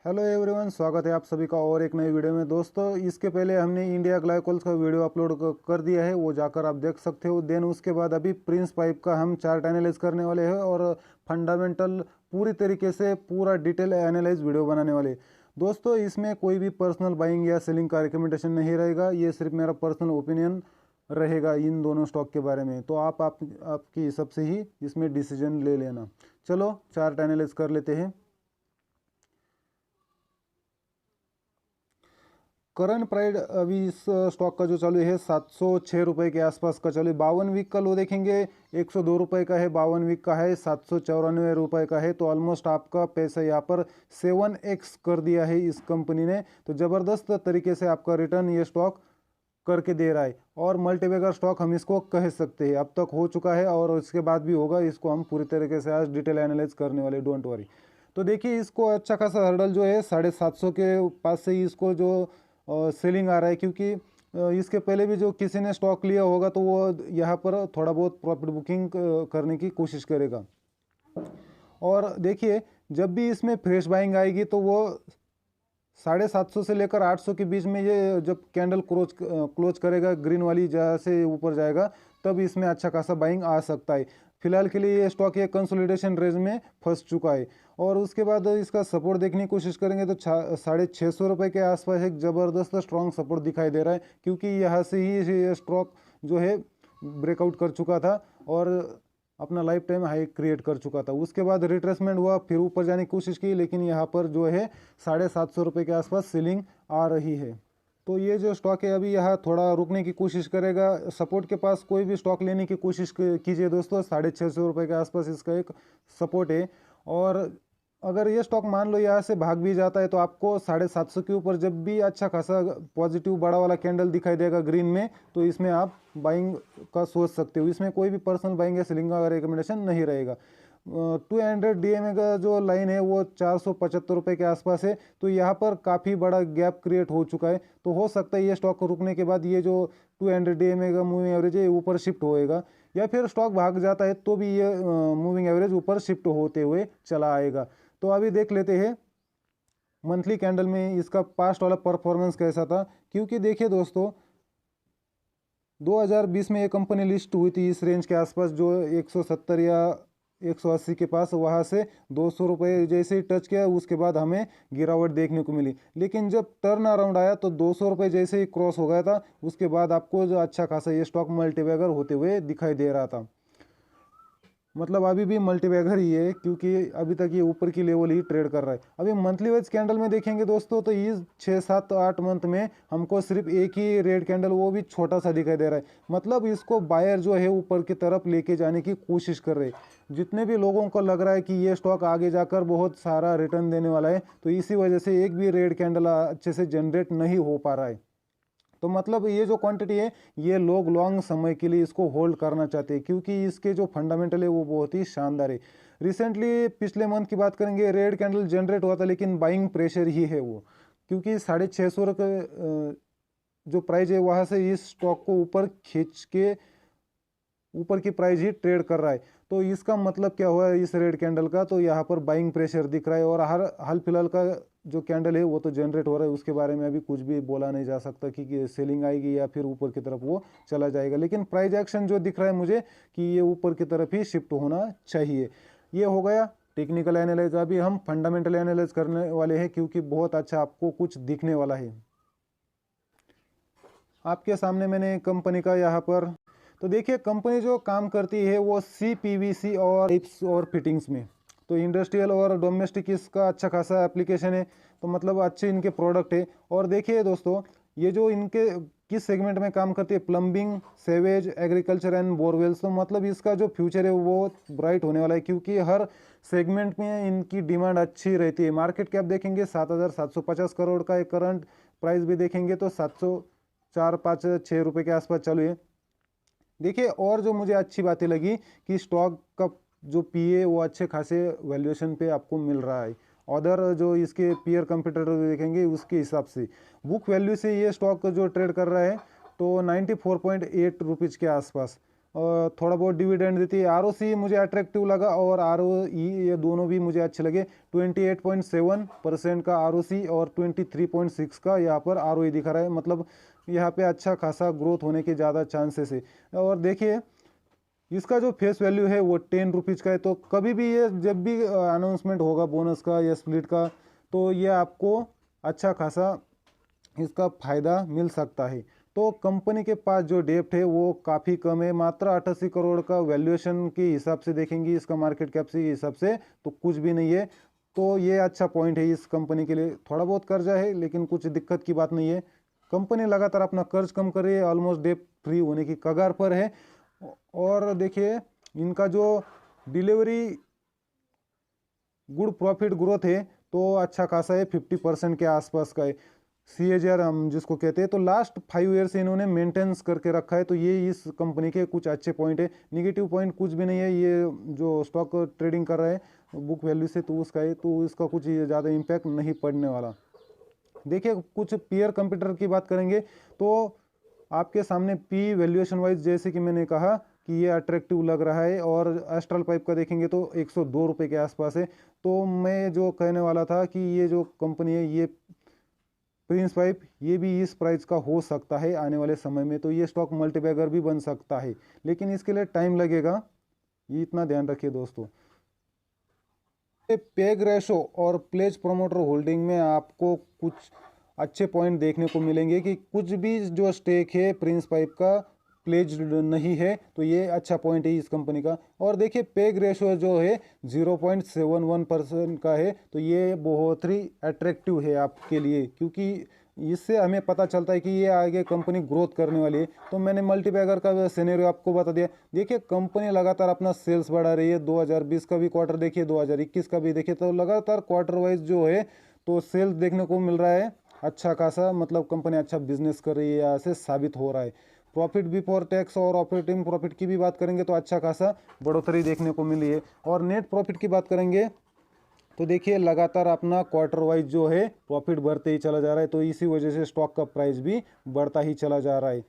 Hello everyone, स्वागत है आप सभी का और एक नई वीडियो में। दोस्तों, इसके पहले हमने इंडिया ग्लाइकोल्स का वीडियो अपलोड कर दिया है, वो जाकर आप देख सकते हो। देन उसके बाद अभी प्रिंस पाइप का हम चार्ट एनालाइज करने वाले हैं और फंडामेंटल पूरी तरीके से पूरा डिटेल एनालाइज वीडियो बनाने वाले। दोस्तों, इसमें कोई भी पर्सनल बाइंग या सेलिंग का रिकमेंडेशन नहीं रहेगा, ये सिर्फ मेरा पर्सनल ओपिनियन रहेगा इन दोनों स्टॉक के बारे में। तो आपकी हिसाब से ही इसमें डिसीजन ले लेना। चलो चार्ट एनालाइज कर लेते हैं। करंट प्राइस अभी इस स्टॉक का जो चालू है 706 रुपये के आसपास का चालू है। 52 वीक का लो देखेंगे 102 रुपये का है, 52 वीक का है 794 रुपये का है। तो ऑलमोस्ट आपका पैसा यहाँ पर 7x कर दिया है इस कंपनी ने। तो ज़बरदस्त तरीके से आपका रिटर्न ये स्टॉक करके दे रहा है और मल्टीबैगर स्टॉक हम इसको कह सकते हैं। अब तक हो चुका है और इसके बाद भी होगा। इसको हम पूरी तरीके से आज डिटेल एनालाइज करने वाले, डोंट वरी। तो देखिए, इसको अच्छा खासा हर्डल जो है 750 के पास से ही इसको जो सेलिंग आ रहा है, क्योंकि इसके पहले भी जो किसी ने स्टॉक लिया होगा तो वो यहाँ पर थोड़ा बहुत प्रॉफिट बुकिंग करने की कोशिश करेगा। और देखिए, जब भी इसमें फ्रेश बाइंग आएगी तो वो 750 से लेकर 800 के बीच में ये जब कैंडल क्लोज करेगा, ग्रीन वाली जहाँ से ऊपर जाएगा, तब इसमें अच्छा खासा बाइंग आ सकता है। फिलहाल के लिए ये स्टॉक ये कंसोलिडेशन रेंज में फंस चुका है और उसके बाद इसका सपोर्ट देखने की कोशिश करेंगे तो 650 रुपये के आसपास एक ज़बरदस्त स्ट्रॉन्ग सपोर्ट दिखाई दे रहा है, क्योंकि यहाँ से ही ये स्टॉक जो है ब्रेकआउट कर चुका था और अपना लाइफ टाइम हाई क्रिएट कर चुका था। उसके बाद रिट्रेसमेंट हुआ, फिर ऊपर जाने की कोशिश की, लेकिन यहाँ पर जो है 750 रुपये के आसपास सेलिंग आ रही है। तो ये जो स्टॉक है अभी यहाँ थोड़ा रुकने की कोशिश करेगा। सपोर्ट के पास कोई भी स्टॉक लेने की कोशिश कीजिए दोस्तों। 650 रुपये के आसपास इसका एक सपोर्ट है और अगर ये स्टॉक मान लो यहाँ से भाग भी जाता है तो आपको 750 के ऊपर जब भी अच्छा खासा पॉजिटिव बड़ा वाला कैंडल दिखाई देगा ग्रीन में, तो इसमें आप बाइंग का सोच सकते हो। इसमें कोई भी पर्सनल बाइंग या सेलिंग का रिकमेंडेशन नहीं रहेगा। 200 DMA का जो लाइन है वो 475 रुपये के आसपास है। तो यहाँ पर काफ़ी बड़ा गैप क्रिएट हो चुका है। तो हो सकता है ये स्टॉक रुकने के बाद ये जो 200 DMA का मूविंग एवरेज है ऊपर शिफ्ट होएगा, या फिर स्टॉक भाग जाता है तो भी ये मूविंग एवरेज ऊपर शिफ्ट होते हुए चला आएगा। तो अभी देख लेते हैं मंथली कैंडल में इसका पास्ट वाला परफॉर्मेंस कैसा था। क्योंकि देखिए दोस्तों, 2020 में ये कंपनी लिस्ट हुई थी इस रेंज के आसपास, जो 170 या 180 के पास, वहाँ से 200 रुपये जैसे ही टच किया उसके बाद हमें गिरावट देखने को मिली। लेकिन जब टर्न अराउंड आया तो 200 रुपये जैसे ही क्रॉस हो गया था, उसके बाद आपको जो अच्छा खासा ये स्टॉक मल्टीबैगर होते हुए दिखाई दे रहा था। मतलब अभी भी मल्टीबैगर ही है, क्योंकि अभी तक ये ऊपर की लेवल ही ट्रेड कर रहा है। अभी मंथली वाइज कैंडल में देखेंगे दोस्तों तो इस 6-7-8 मंथ में हमको सिर्फ एक ही रेड कैंडल, वो भी छोटा सा दिखाई दे रहा है। मतलब इसको बायर जो है ऊपर की तरफ लेके जाने की कोशिश कर रहे हैं। जितने भी लोगों को लग रहा है कि ये स्टॉक आगे जाकर बहुत सारा रिटर्न देने वाला है, तो इसी वजह से एक भी रेड कैंडल अच्छे से जनरेट नहीं हो पा रहा है। तो मतलब ये जो क्वांटिटी है ये लोग लॉन्ग समय के लिए इसको होल्ड करना चाहते हैं, क्योंकि इसके जो फंडामेंटल है वो बहुत ही शानदार है। रिसेंटली पिछले मंथ की बात करेंगे, रेड कैंडल जनरेट हुआ था, लेकिन बाइंग प्रेशर ही है वो, क्योंकि 650 जो प्राइस है वहाँ से इस स्टॉक को ऊपर खींच के ऊपर की प्राइस ही ट्रेड कर रहा है। तो इसका मतलब क्या हुआ इस रेड कैंडल का, तो यहाँ पर बाइंग प्रेशर दिख रहा है और हाल फिलहाल का जो कैंडल है वो तो जनरेट हो रहा है, उसके बारे में अभी कुछ भी बोला नहीं जा सकता कि सेलिंग आएगी या फिर ऊपर की तरफ वो चला जाएगा। लेकिन प्राइस एक्शन जो दिख रहा है मुझे कि ये ऊपर की तरफ ही शिफ्ट होना चाहिए। ये हो गया टेक्निकल एनालाइज। अभी हम फंडामेंटल एनालाइज करने वाले हैं, क्योंकि बहुत अच्छा आपको कुछ दिखने वाला है। आपके सामने मैंने कंपनी का यहाँ पर, तो देखिए कंपनी जो काम करती है वो CPVC और पाइप्स और फिटिंग्स में, तो इंडस्ट्रियल और डोमेस्टिक इसका अच्छा खासा एप्लीकेशन है। तो मतलब अच्छे इनके प्रोडक्ट है। और देखिए दोस्तों, ये जो इनके किस सेगमेंट में काम करती है, plumbing, sewage, agriculture and borewells. तो मतलब इसका जो फ्यूचर है वो ब्राइट होने वाला है, क्योंकि हर सेगमेंट में इनकी डिमांड अच्छी रहती है। मार्केट कैप देखेंगे 7,750 करोड़ का, एक करंट प्राइस भी देखेंगे तो 704-5-6 रुपये के आसपास चालू है। देखिए, और जो मुझे अच्छी बातें लगी कि स्टॉक का जो PE वो अच्छे खासे वैल्यूएशन पे आपको मिल रहा है। अदर जो इसके पीयर कंपटीटर देखेंगे उसके हिसाब से बुक वैल्यू से ये स्टॉक जो ट्रेड कर रहा है तो 94.8 रुपीज़ के आसपास। थोड़ा बहुत डिविडेंड देती है। आरओसी मुझे अट्रैक्टिव लगा और आरओई, ये दोनों भी मुझे अच्छे लगे। 28.7% का आरओसी और 23.6 का यहाँ पर आरओई दिखा रहा है, मतलब यहाँ पे अच्छा खासा ग्रोथ होने के ज़्यादा चांसेस है। और देखिए इसका जो फेस वैल्यू है वो 10 रुपीज़ का है। तो कभी भी ये जब भी अनाउंसमेंट होगा बोनस का या स्प्लिट का, तो ये आपको अच्छा खासा इसका फ़ायदा मिल सकता है। तो कंपनी के पास जो डेप्ट है वो काफ़ी कम है, मात्र 88 करोड़ का वैल्यूएशन के हिसाब से देखेंगे, इसका मार्केट कैप के हिसाब से तो कुछ भी नहीं है। तो ये अच्छा पॉइंट है इस कंपनी के लिए। थोड़ा बहुत कर्जा है लेकिन कुछ दिक्कत की बात नहीं है। कंपनी लगातार अपना कर्ज कम कर रही है, ऑलमोस्ट डेप फ्री होने की कगार पर है। और देखिए इनका जो डिलीवरी गुड प्रॉफिट ग्रोथ है तो अच्छा खासा है, 50% के आसपास का है। CAGR हम जिसको कहते हैं, तो लास्ट 5 ईयर से इन्होंने मेंटेनेंस करके रखा है। तो ये इस कंपनी के कुछ अच्छे पॉइंट है। निगेटिव पॉइंट कुछ भी नहीं है। ये जो स्टॉक ट्रेडिंग कर रहा है बुक वैल्यू से, तो उसका है, तो इसका कुछ ज़्यादा इम्पैक्ट नहीं पड़ने वाला। देखिए कुछ पीयर कंप्यूटर की बात करेंगे तो आपके सामने पी वैल्यूएशन वाइज जैसे कि मैंने कहा कि ये अट्रैक्टिव लग रहा है। और एस्ट्रल पाइप का देखेंगे तो 102 रुपये के आसपास है। तो मैं जो कहने वाला था कि ये जो कंपनी है ये प्रिंस पाइप, ये भी इस प्राइस का हो सकता है आने वाले समय में। तो ये स्टॉक मल्टीबैगर भी बन सकता है, लेकिन इसके लिए टाइम लगेगा, ये इतना ध्यान रखिए दोस्तों। पेग रेशो और प्लेज प्रमोटर होल्डिंग में आपको कुछ अच्छे पॉइंट देखने को मिलेंगे कि कुछ भी जो स्टेक है प्रिंस पाइप का प्लेज नहीं है, तो ये अच्छा पॉइंट है इस कंपनी का। और देखिए पेग रेशो जो है 0.71% का है, तो ये बहुत ही अट्रैक्टिव है आपके लिए, क्योंकि इससे हमें पता चलता है कि ये आगे कंपनी ग्रोथ करने वाली है। तो मैंने मल्टीबैगर का सिनेरियो आपको बता दिया। देखिए कंपनी लगातार अपना सेल्स बढ़ा रही है। 2020 का भी क्वार्टर देखिए, 2021 का भी देखिए, तो लगातार क्वार्टर वाइज जो है तो सेल्स देखने को मिल रहा है अच्छा खासा, मतलब कंपनी अच्छा बिजनेस कर रही है, ऐसे साबित हो रहा है। प्रॉफिट बिफोर टैक्स और ऑपरेटिंग प्रॉफिट की भी बात करेंगे तो अच्छा खासा बढ़ोतरी देखने को मिली है। और नेट प्रॉफिट की बात करेंगे तो देखिए लगातार अपना क्वार्टर वाइज जो है प्रॉफिट बढ़ते ही चला जा रहा है। तो इसी वजह से स्टॉक का प्राइस भी बढ़ता ही चला जा रहा है।